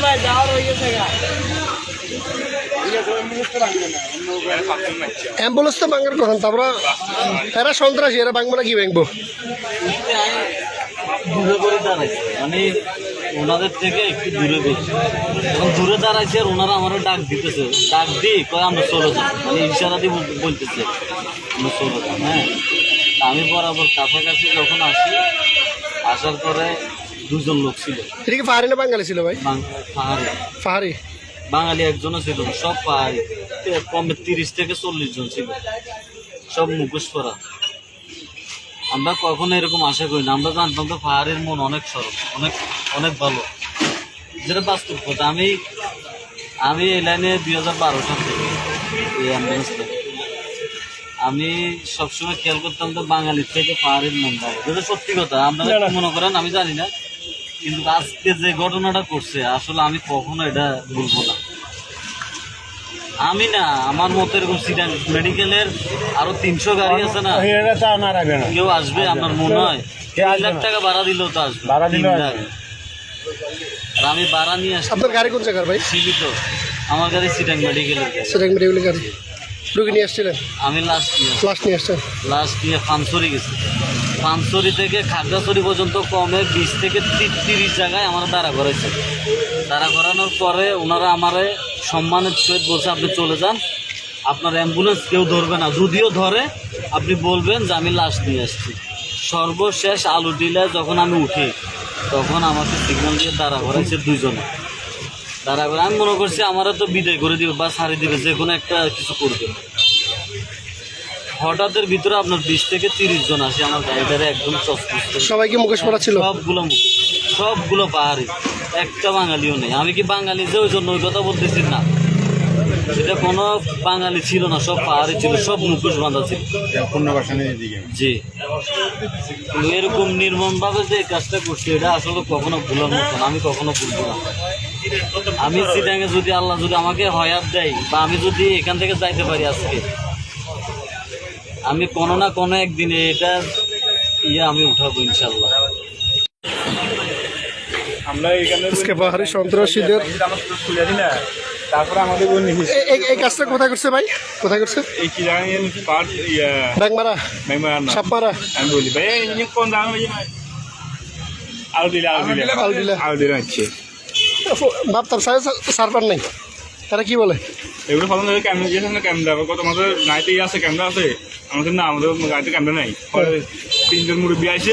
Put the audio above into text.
ভাই যাওয়ার হয়ে গেছে অ্যাম্বুলেন্স তো ভাঙার কথা, তারপরে এরা সন্ত্রাসী, এরা ভাঙবো না কি ভাঙবো? দূরে করে দাঁড়াইছে, মানে ওনাদের থেকে একটু দূরে করছে। এখন দূরে দাঁড়াইছে আর ওনারা আমার ডাক দিতেছে, ডাক দিই কয় আমরা চলে যাই, মানে ইশারা দিয়ে বলতেছে আমরা চলে যাই। হ্যাঁ, আমি বরাবর কাছাকাছি যখন আসি, আসার পরে দুজন লোক ছিল। এটা কি পাহাড়ি না বাঙালি ছিল ভাই? পাহাড়ি। পাহাড়ি বাঙালি একজনও ছিল না, সব পাহাড়ি। কমে 30 থেকে 40 জন ছিল, সব মুখোশ পরা। আমরা কখনো এরকম আশা করি না। আমরা জানতাম তো পাহাড়ের মন অনেক সরল, অনেক অনেক ভালো, যেটা বাস্তব কথা। আমি এই লাইনে 2012 সাল থেকে এই অ্যাম্বুলেন্সটা আমি সবসময় খেয়াল করতাম তো বাঙালির থেকে পাহাড়ের মন ভালো, যেটা সত্যি কথা। আপনারা কি মনে করেন আমি জানি না, কিন্তু আজকে যে ঘটনাটা করছে আসলে আমি কখনো এটা বলবো না। আমি না, আমার মতো এরকম সিডাং মেডিকেলের আরো 300 গাড়ি আছে না, কেউ আসবে আপনার মনে হয় 3 লাখ টাকা ভাড়া দিলেও তো আসবে, 3 লাখ। আর আমি ভাড়া নিয়ে আসছি। আপনার গাড়ি কোন জায়গার ভাই? সীমিত, আমার গাড়ি সিডাং মেডিকেলের। সিডাং মেডিকেলের গাড়ি। রুগী নিয়ে আসছিলেন? আমি লাস্ট নিয়ে আসছেন? লাস্ট নিয়ে ফানসরি গেছি। ফানসরি থেকে খাগড়াছড়ি পর্যন্ত কমে 20 থেকে 30 জায়গায় আমার দাঁড়া করাইছে। দাঁড়া করানোর পরে ওনারা আমারে সম্মানের সহিত বলছে আপনি চলে যান, আপনার অ্যাম্বুলেন্স কেউ ধরবে না, যদিও ধরে আপনি বলবেন যে আমি লাশ নিয়ে আসছি। সর্বশেষ আলু ডিলায় যখন আমি উঠি তখন আমাকে সিগন্যাল দিয়ে দাঁড়া করাইছে দুইজনে। দাঁড়া করে আমি মনে করছি আমারও তো বিদায় করে দিবে বা ছাড়ি দিবে, যে কোনো একটা কিছু করবে। হঠাৎের ভিতরে আপনার 20 থেকে 30 জন আসে আমার গাড়িটারে একদম চসপস। সবাইকে মুখোশ পরা ছিল? সবগুলো পাহাড়ি, একটা বাঙালিও নেই। আমি কি বাঙালি যে ওই জন্য ওই কথা বলতেছি না, সেটা কোনো বাঙালি ছিল না, সব পাহাড়ি ছিল, সব মুখোশ বাঁধা ছিল। জি, কিন্তু এরকম নির্মমভাবে যে কাজটা করছে এটা আসলে কখনো ভুলার মতন, আমি কখনো ভুলবো না। আমি চিটাঙে যদি আল্লাহ যদি আমাকে হয়াত দেয় বা আমি যদি এখান থেকে যাইতে পারি আজকে, আমি কোনো না কোনো একদিনে এটা আমি উঠাবো ইনশাল্লাহ। আমরা এখানে পাহাড়ি সন্ত্রাসীদের তারপরে আমাদের এই কাজটা কোথায় করছে ভাই? কোথায় করছে? এই কি জানেন পার্ট ব্যাংমারা, সাপমারা। আমি বলি ভাই ইনি কোন দাম আলদিলা আছে ভাবতাম সার্ভার নেই, তারা কি বলে এগুলো ফলন ক্যামেরা দিয়ে ক্যামেরা কত আমাদের গাড়িতে আছে, ক্যামেরা আছে আমাদের না, আমাদের গাড়িতে ক্যামেরা নাই। 3 জন মুরব্বী আছে।